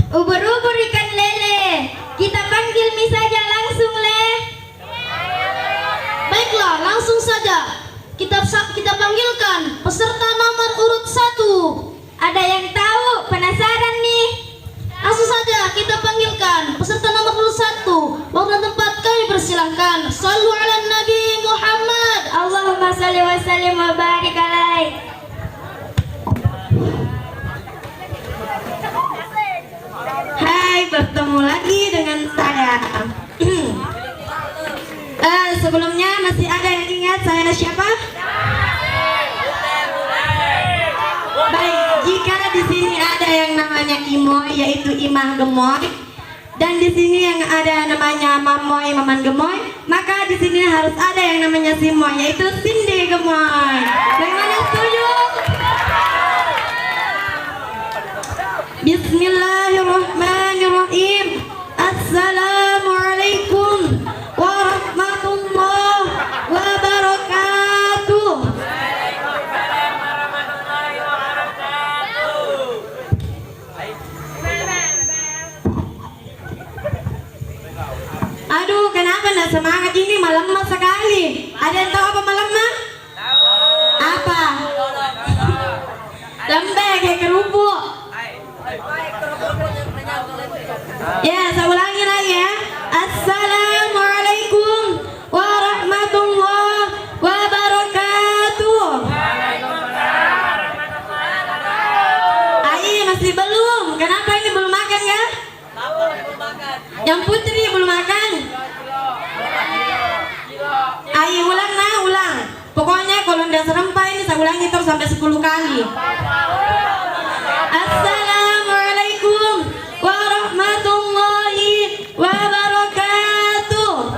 Ubur-ubur ikan lele, kita panggil Mi saja langsung Le. Baiklah, langsung saja. Kita panggilkan peserta nomor urut 1. Ada yang tahu? Penasaran nih. Langsung saja kita panggilkan peserta nomor urut 1. Waktu dan tempat kami persilahkan. Shallu ala Nabi Muhammad. Allahumma shalli wa sallim wa barik alaih. Hai, bertemu lagi dengan saya. Sebelumnya masih ada yang ingat saya siapa? Baik, jika di sini ada yang namanya Imoy, yaitu Imah Gemoy, dan di sini yang ada namanya Mamoy, Maman Gemoy, maka di sini harus ada yang namanya Simoy, yaitu Cindy Gemoy. Bagaimana, setuju? Bismillahirrahmanirrahim. Assalamualaikum warahmatullahi wabarakatuh. Aduh, kenapa nggak semangat ini? Malam sekali. Ada yang tahu apa malam mah? Apa? Lembek kayak kerupuk. Ya, saya ulangi lagi ya. Assalamualaikum warahmatullahi wabarakatuh. Ayo, masih belum. Kenapa ini belum makan ya? Yang putri belum makan. Ayo ulang nah, ulang. Pokoknya kalau udah serempak ini saya ulangi terus sampai 10 kali. Assalamualaikum warahmatullahi wabarakatuh.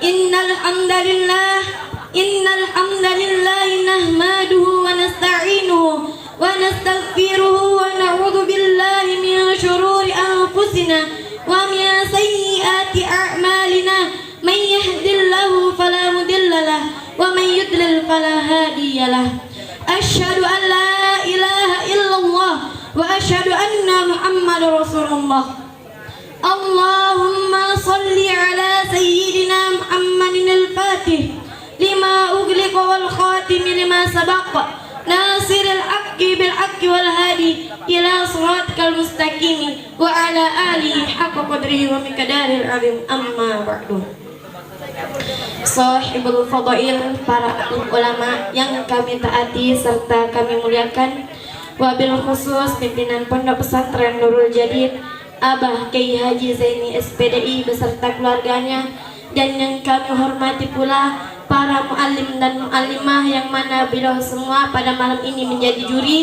Innal hamdalillah nahmaduhu wa nasta'inuhu wa nastaghfiruhu wa na'udzu billahi min shururi anfusina wa min sayyiati a'malina. Man yahdihillahu fala mudilla lahu wa man yudlil fala hadiya lahu. Asyhadu an la ilaha illallah wa asyhadu anna Muhammadar Rasulullah. Allahumma salli ala sayyidina Muhammadin al-Fatih lima ughliqa wal khatim lima sabaqa nasiril haqqi bil haqqi wal hadi ila siratikal mustaqim wa ala alihi haqqa qadrihi wa miqdaril azim. Amma ba'du. Sahibul fadail, para ulama yang kami taati serta kami muliakan, wabil khusus pimpinan Pondok Pesantren Nurul Jadid Abah Kiai Haji Zaini SPDI beserta keluarganya, dan yang kami hormati pula para muallim dan muallimah yang mana beliau semua pada malam ini menjadi juri,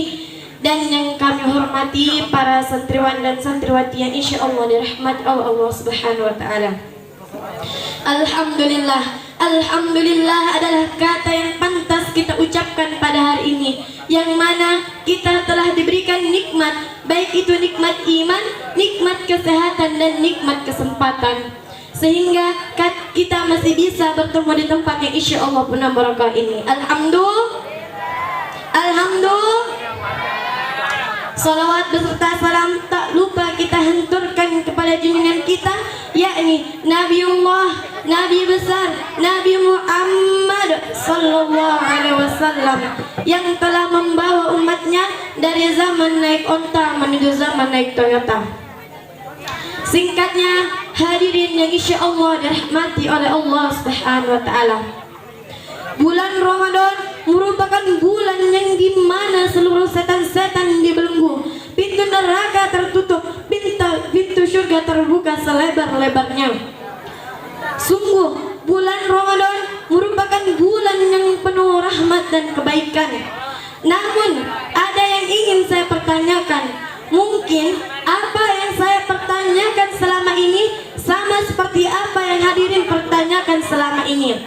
dan yang kami hormati para santriwan dan santriwati yang insyaallah dirahmati Allah Subhanahu wa taala. Alhamdulillah, alhamdulillah adalah kata yang pantas kita ucapkan pada hari ini, yang mana kita telah diberikan nikmat, baik itu nikmat iman, nikmat kesehatan, dan nikmat kesempatan, sehingga kita masih bisa bertemu di tempat yang insya Allah penuh barakah ini. Alhamdulillah, alhamdulillah. Salawat beserta salam tak lupa kita hanturkan kepada junjungan kita, yakni Nabiullah, Nabi besar, Nabi Muhammad Sallallahu Alaihi Wasallam, yang telah membawa umatnya dari zaman naik onta menuju zaman naik Toyota. Singkatnya, hadirin yang insya Allah dirahmati oleh Allah Subhanahu Wa Taala, bulan Ramadan merupakan bulan yang dimana seluruh setan-setan dibelenggu, pintu neraka tertutup, pintu surga terbuka selebar-lebarnya. Sungguh bulan Ramadan merupakan bulan yang penuh rahmat dan kebaikan. Namun ada yang ingin saya pertanyakan. Mungkin apa yang saya pertanyakan selama ini sama seperti apa yang hadirin pertanyakan selama ini,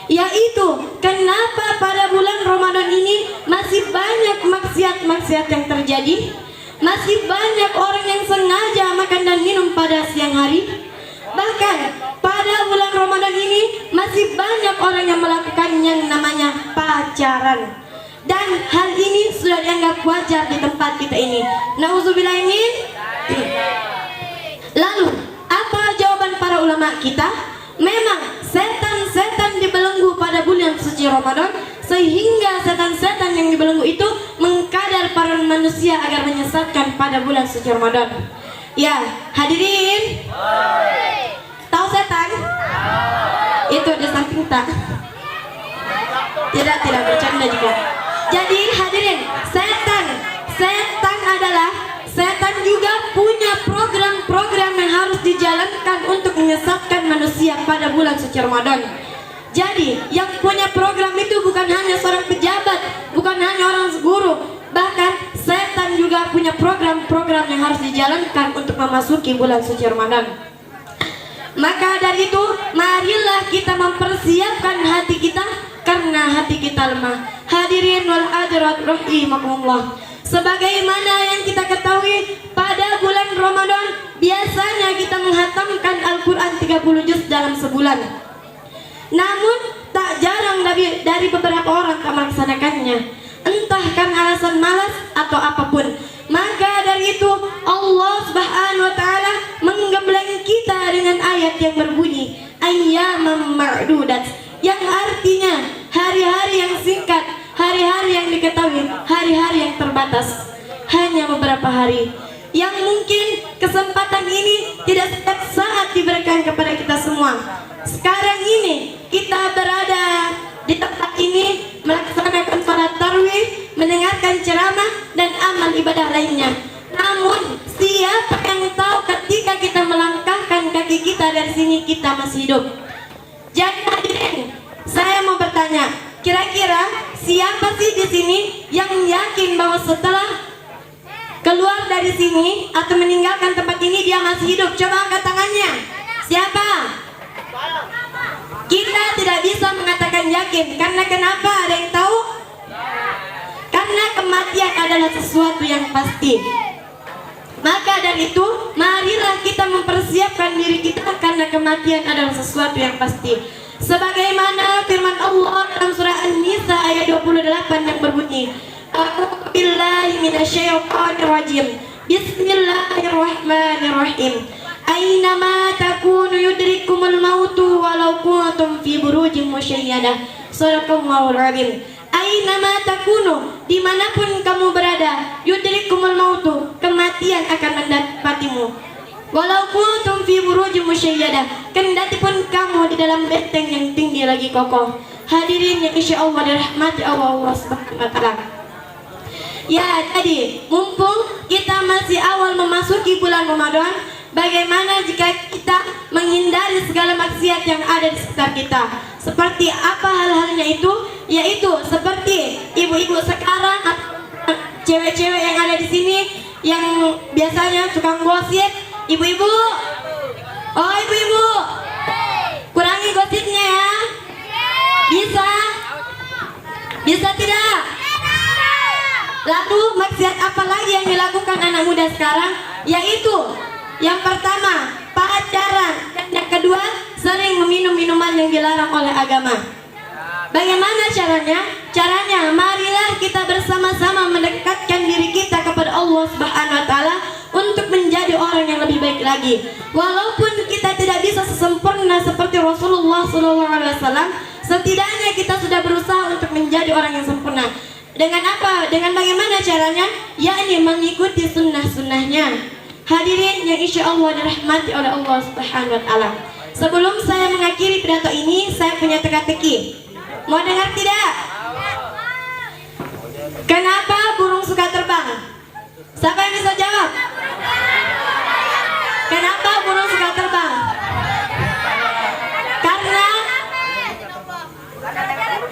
yaitu kenapa pada bulan Ramadan ini masih banyak maksiat-maksiat yang terjadi, masih banyak orang yang sengaja makan dan minum pada siang hari, bahkan pada bulan Ramadan ini masih banyak orang yang melakukan yang namanya pacaran. dan hal ini sudah dianggap wajar di tempat kita ini. Nauzubillah min. Lalu apa jawaban para ulama kita? Memang setan-setan dibelenggu pada bulan suci Ramadan, sehingga setan-setan yang dibelenggu itu mengkadar para manusia agar menyesatkan pada bulan suci Ramadan. Ya, hadirin, tahu setan? Itu di samping tak? Tidak bercanda juga. Jadi hadirin, setan adalah setan juga punya program-program yang harus dijalankan untuk menyesatkan manusia pada bulan suci Ramadan. Jadi yang punya program itu bukan hanya seorang pejabat, bukan hanya orang guru, bahkan setan juga punya program-program yang harus dijalankan untuk memasuki bulan suci Ramadan. Maka dari itu, marilah kita mempersiapkan hati kita, karena hati kita lemah. Hadirin wal hadirat rahimakumullah. Sebagaimana yang kita ketahui, pada bulan Ramadan biasanya kita menghatamkan Al-Quran 30 juz dalam sebulan. Namun tak jarang dari beberapa orang tak melaksanakannya, entah karena alasan malas atau apapun. Maka dari itu Allah Subhanahu wa taala menggembleng kita dengan ayat yang berbunyi ayyaman ma'dudat, yang artinya hari-hari yang singkat, hari-hari yang diketahui, hari-hari yang terbatas, hanya beberapa hari, yang mungkin kesempatan ini tidak setiap saat diberikan kepada kita semua. Sekarang ini kita berada di tempat ini melaksanakan salat tarawih, mendengarkan ceramah dan amal ibadah lainnya. Namun siapa yang tahu ketika kita melangkahkan kaki kita dari sini kita masih hidup? Jadi hadirin, saya mau bertanya, kira-kira siapa sih di sini yang yakin bahwa setelah keluar dari sini atau meninggalkan tempat ini dia masih hidup? Coba angkat tangannya. Siapa? Kita tidak bisa mengatakan yakin. Karena kenapa? Ada yang tahu? Karena kematian adalah sesuatu yang pasti. Maka dari itu, marilah kita mempersiapkan diri kita, karena kematian adalah sesuatu yang pasti. Sebagaimana firman Allah dalam surah An-Nisa ayat 28 yang berbunyi, A'udzu billahi minasyaitonir rajim. Bismillahirrahmanirrahim. Aynama takunu yudrikumul mautu walau kuntum fi burujin musyayyadah. Shadaqallahul azim. Aynama takunu, dimanapun kamu berada, yudrikumul mautu, kematian akan mendapatimu. Walau kuntum fi burujin musyayyadah, kendati pun kamu di dalam benteng yang tinggi lagi kokoh. Hadirin yang insyaallah dirahmati Allah Subhanahu wa taala. Ya, tadi mumpung kita masih awal memasuki bulan Ramadan, bagaimana jika kita menghindari segala maksiat yang ada di sekitar kita? Seperti apa hal-halnya itu? Yaitu seperti ibu-ibu sekarang atau cewek-cewek yang ada di sini yang biasanya suka gosip. Ibu-ibu, oh ibu-ibu, kurangi gosipnya ya. Bisa? Bisa tidak? Lalu maksiat apa lagi yang dilakukan anak muda sekarang? Yaitu yang pertama, pacaran, dan yang kedua, sering meminum minuman yang dilarang oleh agama. Bagaimana caranya? Caranya, marilah kita bersama-sama mendekatkan diri kita kepada Allah Subhanahu wa taala untuk menjadi orang yang lebih baik lagi. Walaupun kita tidak bisa sesempurna seperti Rasulullah SAW, setidaknya kita sudah berusaha untuk menjadi orang yang sempurna. Dengan apa? Dengan bagaimana caranya? Yakni mengikuti sunnah-sunnahnya. Hadirin yang insya Allah dirahmati oleh Allah Subhanahu wa taala. Sebelum saya mengakhiri pidato ini, saya punya teka-teki. Mau dengar tidak? Kenapa burung suka terbang? Siapa yang bisa jawab? Kenapa burung suka terbang?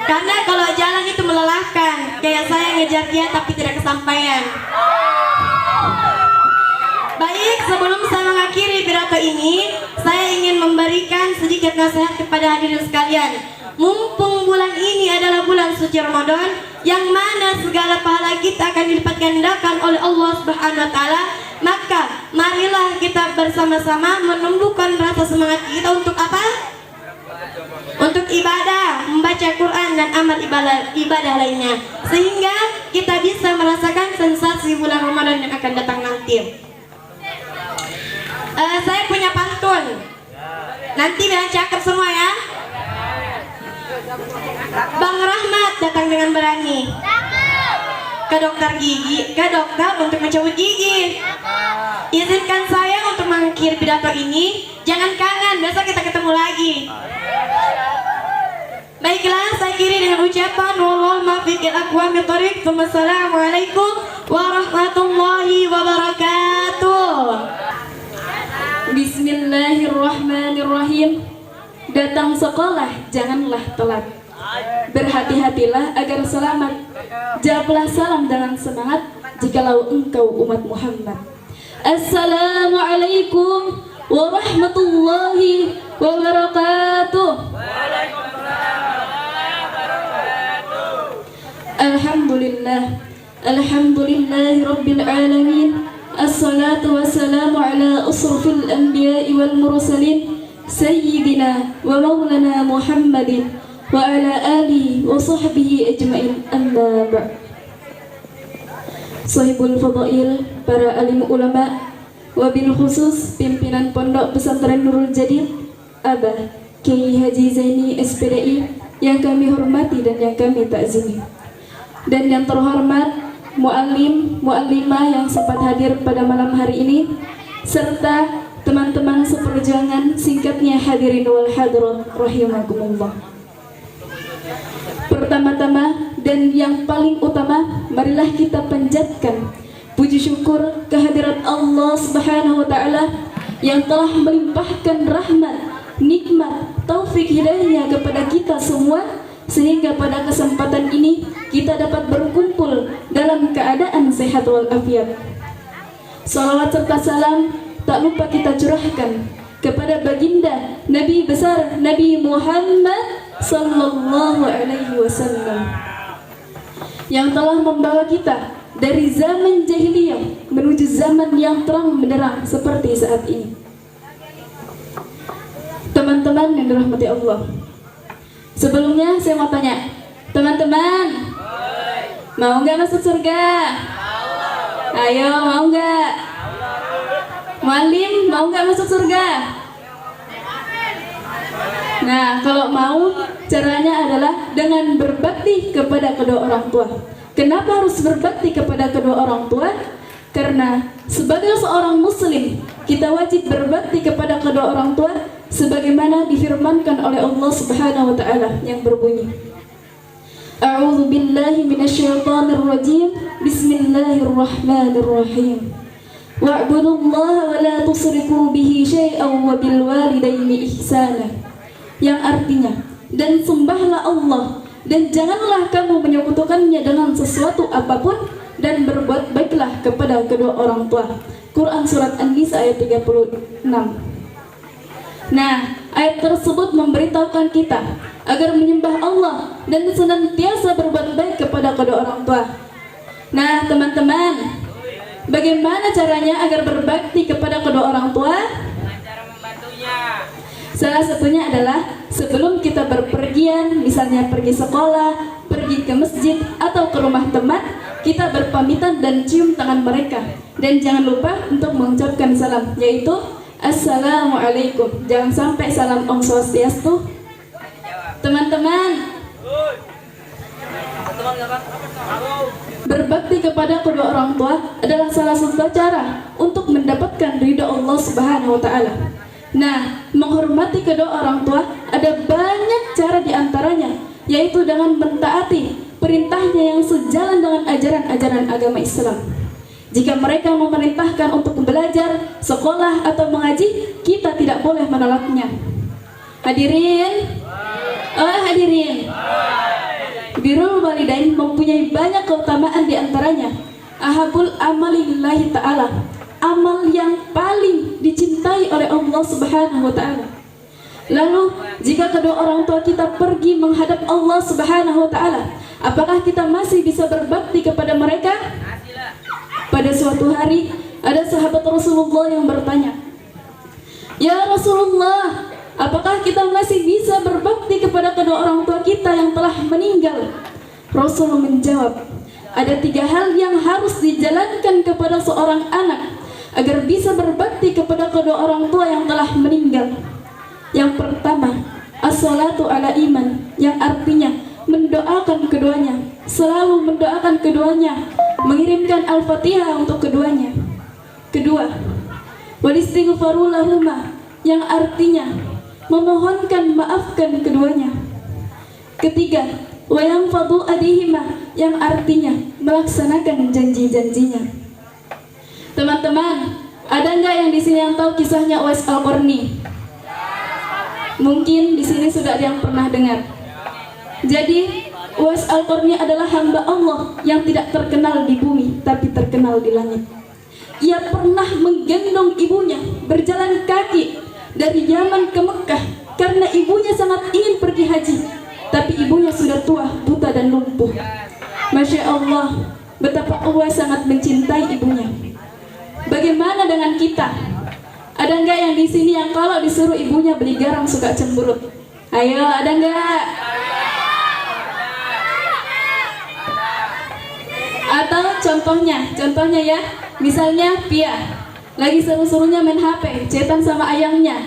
Karena kalau jalan itu melelahkan. Kayak saya ngejar dia tapi tidak kesampaian. Baik, sebelum saya mengakhiri pidato ini, saya ingin memberikan sedikit nasihat kepada hadirin sekalian. Mumpung bulan ini adalah bulan suci Ramadan, yang mana segala pahala kita akan dilipat gandakan oleh Allah Subhanahu wa taala, maka marilah kita bersama-sama menumbuhkan rasa semangat kita untuk apa? untuk ibadah, membaca Quran dan amal ibadah lainnya, sehingga kita bisa merasakan sensasi bulan Ramadan yang akan datang nanti. Saya punya pantun, nanti bilang cakep semua ya. Bang Rahmat datang dengan berani ke dokter untuk mencabut gigi. Izinkan saya untuk mengakhiri pidato ini. Jangan kangen, besok kita ketemu lagi. Baiklah, saya akhiri dengan ucapan wallahul muwaffiq ila aqwamit thoriq. Wassalamualaikum warahmatullahi wabarakatuh. Bismillahirrahmanirrahim. Datang sekolah janganlah telat. Berhati-hatilah agar selamat. Jawablah salam dengan semangat jikalau engkau umat Muhammad. Assalamualaikum warahmatullahi wabarakatuh. Alhamdulillah. Alhamdulillahi rabbil alamin. Assalatu wassalamu ala asrafil anbiya'i wal mursalin sayyidina wa maulana Muhammadin wa ala alihi wa sahbihi ajma'in, amma ba'd. Sahibul fadail, para alim ulama, wabil khusus pimpinan Pondok Pesantren Nurul Jadid, Abah Kiai Haji Zaini SPDI yang kami hormati dan yang kami takzimi, dan yang terhormat muallim, muallimah yang sempat hadir pada malam hari ini, serta teman-teman seperjuangan, singkatnya hadirin wal hadirat rahimakumullah. Pertama-tama dan yang paling utama, marilah kita panjatkan puji syukur kehadirat Allah Subhanahu wa taala yang telah melimpahkan rahmat, nikmat, taufik hidayahnya kepada kita semua, sehingga pada kesempatan ini kita dapat berkumpul dalam keadaan sehat walafiat. Salawat serta salam tak lupa kita curahkan kepada baginda Nabi besar Nabi Muhammad sallallahu alaihi wasallam yang telah membawa kita dari zaman jahiliyah menuju zaman yang terang benderang seperti saat ini. Teman-teman yang dirahmati Allah, sebelumnya saya mau tanya, teman-teman, mau nggak masuk surga? Ayo, mau nggak? Muallim, mau nggak masuk surga? Nah, kalau mau, caranya adalah dengan berbakti kepada kedua orang tua. Kenapa harus berbakti kepada kedua orang tua? Karena sebagai seorang muslim, kita wajib berbakti kepada kedua orang tua sebagaimana difirmankan oleh Allah Subhanahu wa taala yang berbunyi, A'udzu billahi minasyaitonir rajim. Bismillahirrahmanirrahim. Wa'budullaha wa la tusyriku bihi syai'an wa bil walidaini ihsana. Yang artinya, dan sembahlah Allah dan janganlah kamu menyekutukannya dengan sesuatu apapun, dan berbuat baiklah kepada kedua orang tua. Quran surat An-Nisa ayat 36. Nah, ayat tersebut memberitahukan kita agar menyembah Allah dan senantiasa berbuat baik kepada kedua orang tua. Nah, teman-teman, bagaimana caranya agar berbakti kepada kedua orang tua? Cara membantunya. Salah satunya adalah sebelum kita berpergian, misalnya pergi sekolah, pergi ke masjid atau ke rumah teman, kita berpamitan dan cium tangan mereka. Dan jangan lupa untuk mengucapkan salam, yaitu Assalamualaikum. Jangan sampai salam Om Swastiastu. Teman-teman, berbakti kepada kedua orang tua adalah salah satu cara untuk mendapatkan ridha Allah Subhanahu wa taala. Nah, menghormati kedua orang tua ada banyak cara diantaranya, yaitu dengan mentaati perintahnya yang sejalan dengan ajaran-ajaran agama Islam. Jika mereka memerintahkan untuk belajar, sekolah, atau mengaji, kita tidak boleh menolaknya. Hadirin, hadirin, birrul walidain mempunyai banyak keutamaan diantaranya. Ahabul amali lillahi ta'ala, amal yang paling dicintai oleh Allah Subhanahu wa ta'ala. Lalu, jika kedua orang tua kita pergi menghadap Allah Subhanahu wa ta'ala, apakah kita masih bisa berbakti kepada mereka? Pada suatu hari, ada sahabat Rasulullah yang bertanya, Ya Rasulullah, Apakah kita masih bisa berbakti kepada kedua orang tua kita yang telah meninggal? Rasul menjawab, ada 3 hal yang harus dijalankan kepada seorang anak agar bisa berbakti kepada kedua orang tua yang telah meninggal. Yang pertama, as-salatu ala iman, yang artinya mendoakan keduanya, selalu mendoakan keduanya, mengirimkan al-fatihah untuk keduanya. Kedua, wal istighfaru lahuma, yang artinya memohonkan maafkan keduanya. Ketiga, wa yanfadu adihima, yang artinya melaksanakan janji-janjinya. Teman-teman, ada nggak yang di sini yang tahu kisahnya Uwais Al-Qarni? Mungkin di sini sudah ada yang pernah dengar. Jadi, Uwais Al-Qarni adalah hamba Allah yang tidak terkenal di bumi, tapi terkenal di langit. Ia pernah menggendong ibunya berjalan kaki dari Yaman ke Mekah karena ibunya sangat ingin pergi haji, tapi ibunya sudah tua, buta dan lumpuh. Masya Allah, betapa Uwais sangat mencintai ibunya. Bagaimana dengan kita? Ada nggak yang di sini yang kalau disuruh ibunya beli garam suka cemberut? Ayo, ada nggak? Atau contohnya ya, misalnya Pia lagi seru-serunya main HP, chatan sama ayangnya.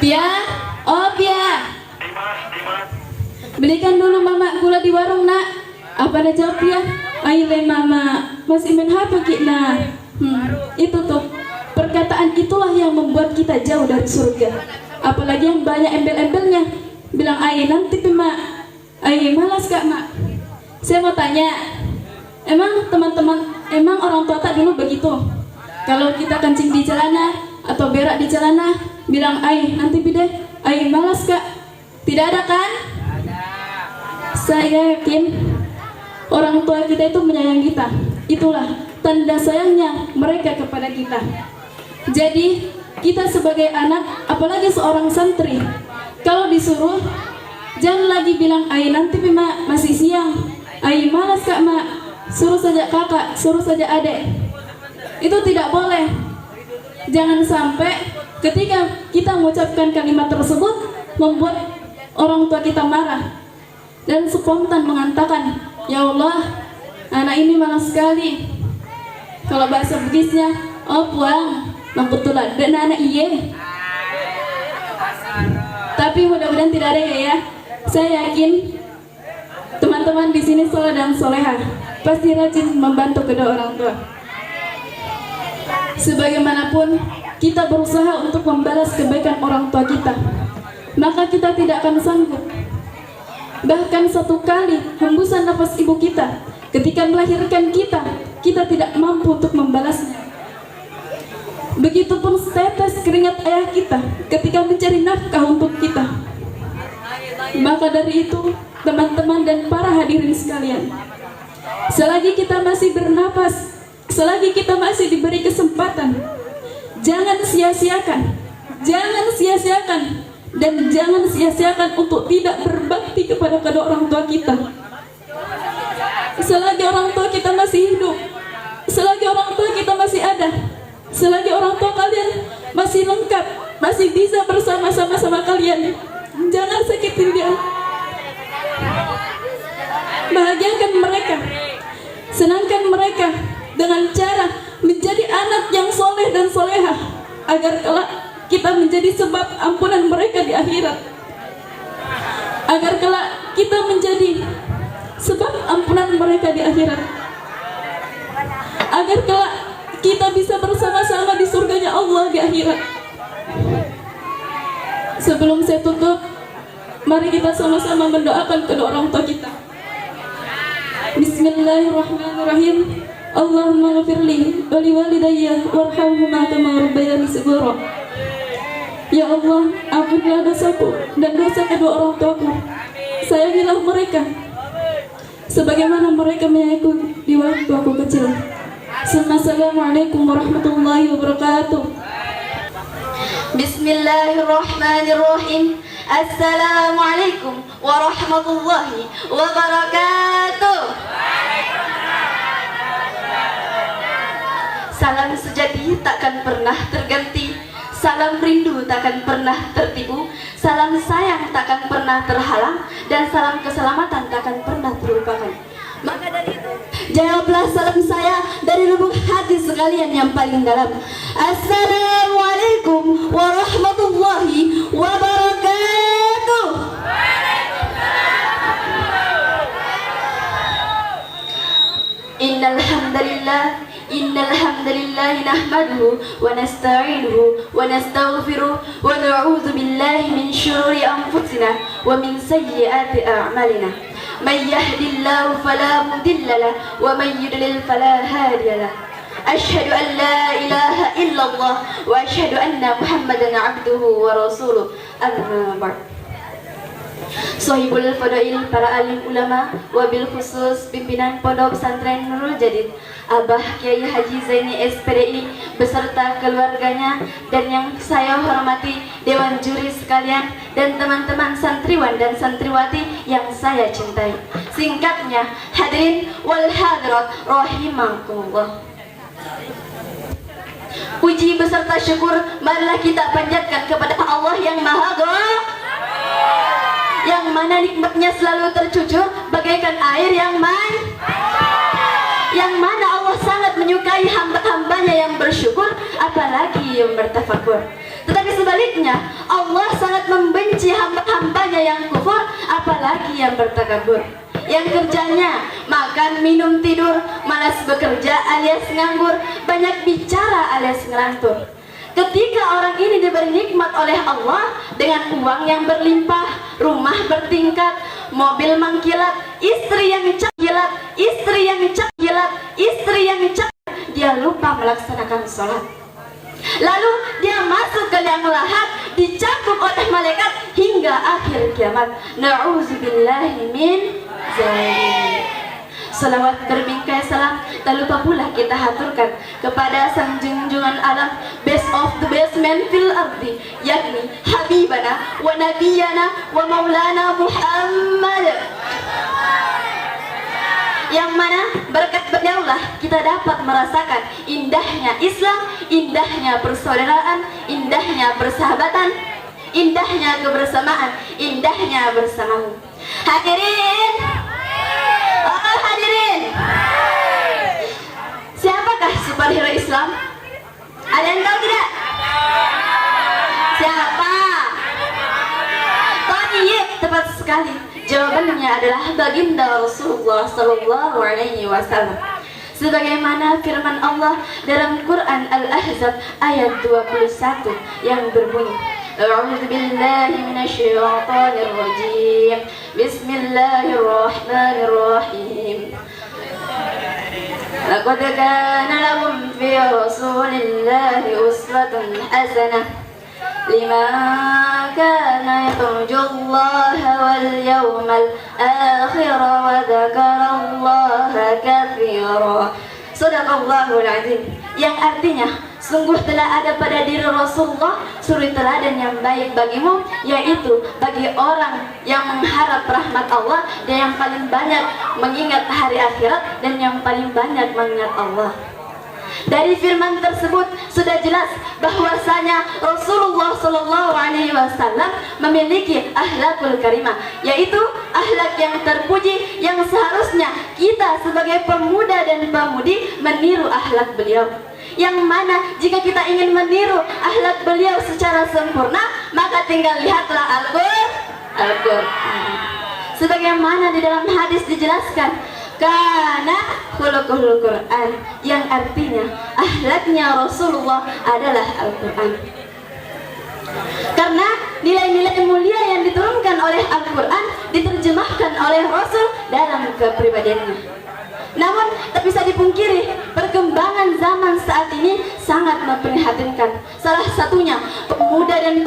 Pia, oh Pia, belikan dulu mama gula di warung nak. Apa ada jawab Pia? Ayo mama, masih main HP kita. Itu tuh, perkataan itulah yang membuat kita jauh dari surga. Apalagi yang banyak embel-embelnya, bilang ayo nanti mak, ayo malas kak mak. Saya mau tanya, emang teman-teman, emang orang tua tak dulu begitu? Kalau kita kencing di celana atau berak di celana, bilang ay nanti bide, ay malas kak. Tidak ada kan? Saya yakin orang tua kita itu menyayangi kita. Itulah tanda sayangnya mereka kepada kita. Jadi kita sebagai anak, apalagi seorang santri, kalau disuruh jangan lagi bilang ay nanti mak masih siang, ay malas kak mak, suruh saja kakak, suruh saja adek. Itu tidak boleh. Jangan sampai ketika kita mengucapkan kalimat tersebut membuat orang tua kita marah dan spontan mengatakan, ya Allah, anak ini malas sekali. Kalau bahasa Bugisnya, oh puang, makutulah, dan anak iye. Tapi mudah-mudahan tidak ada ya. Saya yakin teman-teman di sini soleh dan soleha, pasti rajin membantu kedua orang tua. Sebagaimanapun kita berusaha untuk membalas kebaikan orang tua kita, maka kita tidak akan sanggup. Bahkan satu kali hembusan nafas ibu kita ketika melahirkan kita, kita tidak mampu untuk membalasnya. Begitupun setetes keringat ayah kita ketika mencari nafkah untuk kita. Maka dari itu, teman-teman dan para hadirin sekalian, selagi kita masih bernapas, selagi kita masih diberi kesempatan, jangan sia-siakan, dan jangan sia-siakan untuk tidak berbakti kepada kedua orang tua kita. Selagi orang tua kita masih hidup, selagi orang tua kita masih ada, selagi orang tua kalian masih lengkap, masih bisa bersama-sama sama kalian, jangan sakitin dia. Bahagiakan mereka, senangkan mereka dengan cara menjadi anak yang soleh dan soleha, agar kelak kita menjadi sebab ampunan mereka di akhirat. Agar kelak kita menjadi sebab ampunan mereka di akhirat. Agar kelak kita bisa bersama-sama di surganya Allah di akhirat. Sebelum saya tutup, mari kita sama-sama mendoakan kedua orang tua kita. Bismillahirrahmanirrahim. Allahumma ghafirli wa liwalidayya warhamhuma kama rabbayani shaghira. Ya Allah, ampunilah dosaku dan dosa kedua orang tuaku. Sayangilah mereka sebagaimana mereka menyayangiku di waktu aku kecil. Assalamualaikum warahmatullahi wabarakatuh. Bismillahirrahmanirrahim. Assalamualaikum warahmatullahi wabarakatuh. Salam sejati takkan pernah terganti. Salam rindu takkan pernah tertipu, salam sayang takkan pernah terhalang, dan salam keselamatan takkan pernah terlupakan. Maka dari itu, jawablah salam saya dari lubuk hati sekalian yang paling dalam. Assalamualaikum warahmatullahi wabarakatuh. Innal hamdalillah nahmaduhu wa nasta'inuhu wa nastaghfiruh wa na'udzu billahi min syururi anfusina wa min sayyiati a'malina. May yahdihillahu fala mudilla lahu wa may yudlil fala hadiya lahu. Asyhadu an la ilaha illallah wa asyhadu anna Muhammadan 'abduhu wa rasuluh. Amma ba'd. Sohibul Fadail, para alim ulama, wabil khusus pimpinan Pondok Pesantren Nurul Jadid, Abah Kiai Haji Zaini SPDI beserta keluarganya, dan yang saya hormati Dewan Juri sekalian dan teman-teman santriwan dan santriwati yang saya cintai. Singkatnya, hadirin wal hadirat rahimakumullah. Puji beserta syukur marilah kita panjatkan kepada Allah yang Maha yang mana nikmatnya selalu tercucur bagaikan air yang mana Allah sangat menyukai hamba-hambanya yang bersyukur, apalagi yang bertafakur. Tetapi sebaliknya, Allah sangat membenci hamba-hambanya yang kufur, apalagi yang bertakabur, yang kerjanya makan, minum, tidur, malas bekerja alias nganggur, banyak bicara alias ngelantur. Ketika orang ini diberi nikmat oleh Allah dengan uang yang berlimpah, rumah bertingkat, mobil mengkilat, istri yang cakilat, dia lupa melaksanakan sholat. Lalu dia masuk ke liang lahat, dicambuk oleh malaikat hingga akhir kiamat. Na'udzubillahi min dzalik. Salawat berbingkai salam tak lupa pula kita haturkan kepada sang junjungan alam, best of the best man fil ardi, yakni Habibana wa Nabiyana wa Maulana Muhammad, yang mana berkat beliaulah kita dapat merasakan indahnya Islam, indahnya persaudaraan, indahnya persahabatan, indahnya kebersamaan, indahnya bersamamu. Hadirin, oh hadirin, siapakah superhero Islam? Ada yang tahu tidak? Siapa? Tayyib, tepat sekali. Jawabannya adalah baginda Rasulullah Sallallahu Alaihi Wasallam. Sebagaimana firman Allah dalam Quran Al-Ahzab ayat 21 yang berbunyi, A'udzu billahi minasyaitonir rajim. Bismillahirrahmanirrahim. Laqad kana lakum fi Rasulillahi uswatun hasanah liman kana yarjullaha wal yawmal akhir wa dzakarallaha katsira. Shadaqallahul azim. Yang artinya, sungguh telah ada pada diri Rasulullah suri teladan yang baik bagimu, yaitu bagi orang yang mengharap rahmat Allah dan yang paling banyak mengingat hari akhirat dan yang paling banyak mengingat Allah. Dari firman tersebut sudah jelas bahwasanya Rasulullah Shallallahu Alaihi Wasallam memiliki akhlakul karimah, yaitu akhlak yang terpuji yang seharusnya kita sebagai pemuda dan pemudi meniru akhlak beliau. Yang mana jika kita ingin meniru akhlak beliau secara sempurna, maka tinggal lihatlah Al-Qur'an. Sebagaimana di dalam hadis dijelaskan, karena khuluqul Quran, yang artinya akhlaknya Rasulullah adalah Al-Quran. Karena nilai-nilai mulia yang diturunkan oleh Al-Quran diterjemahkan oleh Rasul dalam kepribadiannya. Namun tak bisa dipungkiri, perkembangan zaman saat ini sangat memprihatinkan. Salah satunya pemuda dan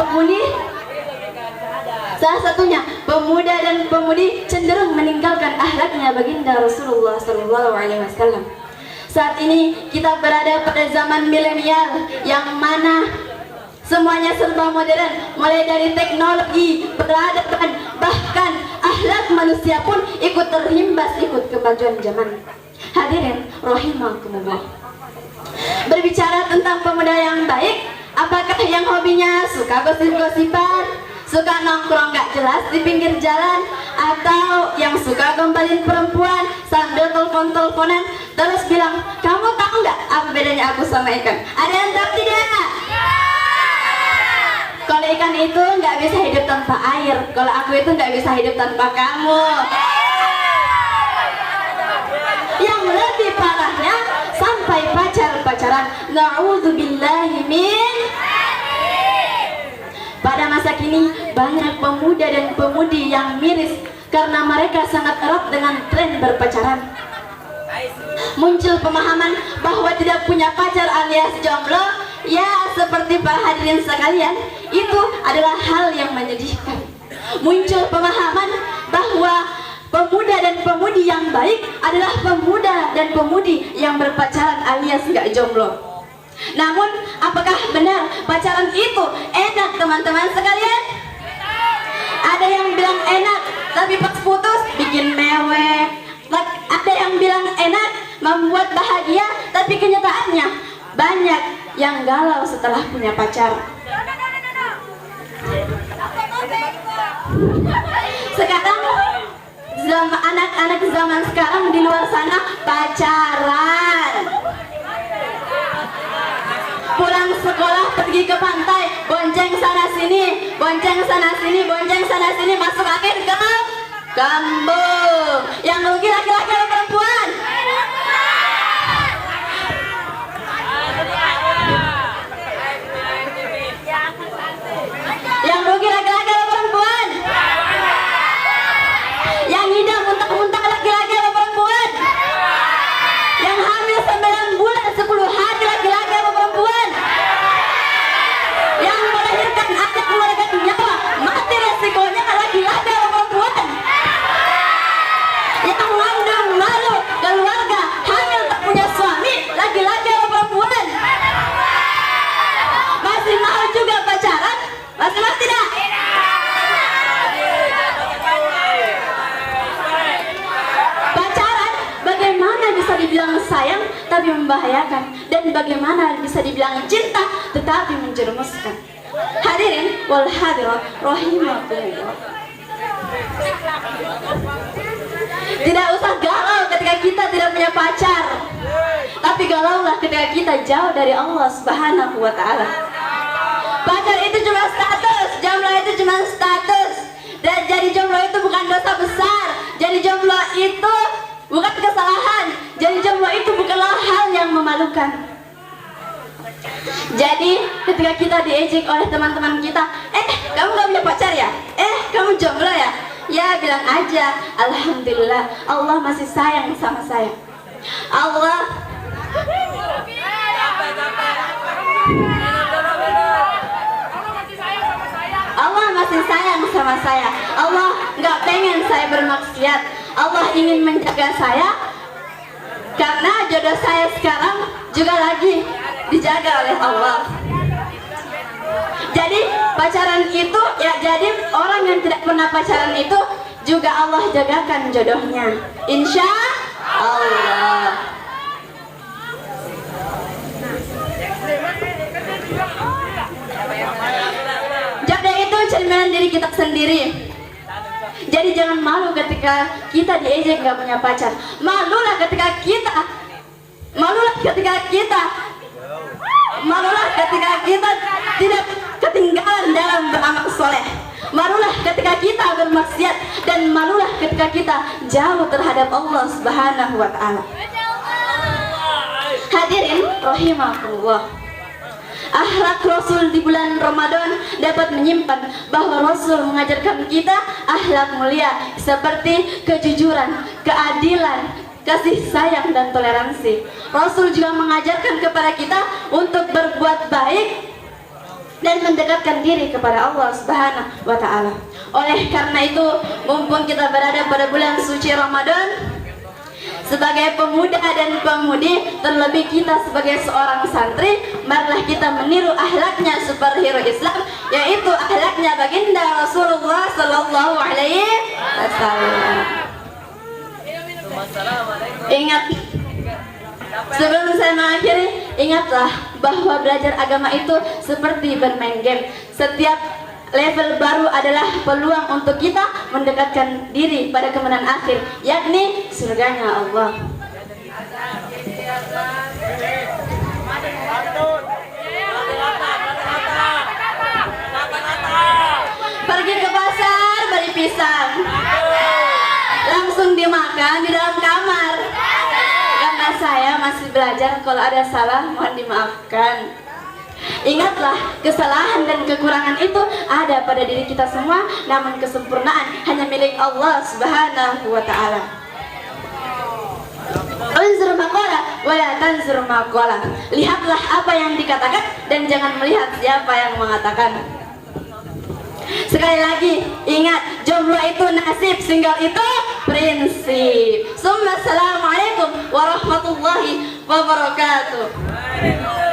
pemudi cenderung meninggalkan akhlaknya baginda Rasulullah Sallallahu Alaihi Wasallam. Saat ini kita berada pada zaman milenial yang mana semuanya serba modern, mulai dari teknologi, peradaban, bahkan akhlak manusia pun ikut terhimbas ikut kemajuan zaman. Hadirin rahimakumullah. Berbicara tentang pemuda yang baik, Apakah yang hobinya suka gosip-gosipan, suka nongkrong gak jelas di pinggir jalan, atau yang suka gombalin perempuan sambil telepon-teleponan terus bilang, kamu tahu nggak apa bedanya aku sama ikan? Ada yang tahu tidak? Kalau ikan itu nggak bisa hidup tanpa air, kalau aku itu nggak bisa hidup tanpa kamu. Yang lebih parahnya sampai pacaran. Na'udzubillahi min. Pada masa kini banyak pemuda dan pemudi yang miris karena mereka sangat erat dengan tren berpacaran. Muncul pemahaman bahwa tidak punya pacar alias jomblo, ya seperti para hadirin sekalian, itu adalah hal yang menyedihkan. Muncul pemahaman bahwa pemuda dan pemudi yang baik adalah pemuda dan pemudi yang berpacaran alias nggak jomblo. Namun, apakah benar pacaran itu enak, teman-teman sekalian? Ada yang bilang enak, tapi pas putus bikin mewek. Ada yang bilang enak, membuat bahagia, tapi kenyataannya banyak yang galau setelah punya pacar. Sekarang anak-anak zaman sekarang di luar sana pacaran. Pulang sekolah pergi ke pantai, bonceng sana sini, bonceng sana sini, bonceng sana sini, masuk akhir ke kambung. Yang rugi laki-laki atau perempuan? Yang rugi laki-laki atau perempuan? Yang hidang muntah-muntah laki-laki atau perempuan? Yang hamil 9 bulan 10 hari laki-laki atau perempuan? Yang melahirkan anak mengeluarkan nyawa mati resikonya laki-laki atau perempuan? Yang mengandung malu keluarga hamil tak punya suami laki-laki atau perempuan? Masih mau juga pacaran? Masih mau tidak? Pacaran bagaimana bisa dibilang sayang tapi membahayakan, dan bagaimana bisa dibilang cinta tetapi menjerumuskan. Hadirin wal hadirat rahimakumullah. Tidak usah galau ketika kita tidak punya pacar, tapi galaulah ketika kita jauh dari Allah Subhanahu wa ta'ala. Pacar itu cuma status, jomblo itu cuma status. Dan jadi jomblo itu bukan dosa besar. Jadi jomblo itu bukan kesalahan. Jadi jomblo itu bukanlah hal yang memalukan. Jadi ketika kita diejek oleh teman-teman kita, kamu gak punya pacar ya? Kamu jomblo ya? Ya bilang aja, alhamdulillah Allah masih sayang sama saya. Allah masih sayang sama saya. Allah nggak pengen saya bermaksiat. Allah ingin menjaga saya karena jodoh saya sekarang juga lagi dijaga oleh Allah. Jadi pacaran itu ya, jadi orang yang tidak pernah pacaran itu juga Allah jagakan jodohnya, insya Allah. Jodoh itu cerminan diri kita sendiri. Jadi jangan malu ketika kita diejek gak punya pacar. Malulah ketika kita tidak ketinggalan dalam beramal soleh. Malulah ketika kita bermaksiat, dan malulah ketika kita jauh terhadap Allah Subhanahu wa ta'ala. Hadirin rahimakumullah. Akhlak Rasul di bulan Ramadan dapat menyimpan bahwa Rasul mengajarkan kita akhlak mulia seperti kejujuran, keadilan, kasih sayang, dan toleransi. Rasul juga mengajarkan kepada kita untuk berbuat baik dan mendekatkan diri kepada Allah Subhanahu wa ta'ala. Oleh karena itu, mumpung kita berada pada bulan suci Ramadan, sebagai pemuda dan pemudi, terlebih kita sebagai seorang santri, marilah kita meniru akhlaknya superhero Islam, yaitu akhlaknya baginda Rasulullah Sallallahu Alaihi Wasallam. Ingat, sebelum saya mengakhiri, ingatlah bahwa belajar agama itu seperti bermain game. Setiap level baru adalah peluang untuk kita mendekatkan diri pada kemenangan akhir, yakni surganya Allah. Pergi ke pasar beli pisang, langsung dimakan di dalam kamar. Karena saya masih belajar, kalau ada salah mohon dimaafkan. Ingatlah, kesalahan dan kekurangan itu ada pada diri kita semua, namun kesempurnaan hanya milik Allah Subhanahu wa ta'ala. Unzur maqala wa la tanzur maqala. Lihatlah apa yang dikatakan dan jangan melihat siapa yang mengatakan. Sekali lagi, ingat, jomblo itu nasib, single itu prinsip. Assalamualaikum warahmatullahi wabarakatuh.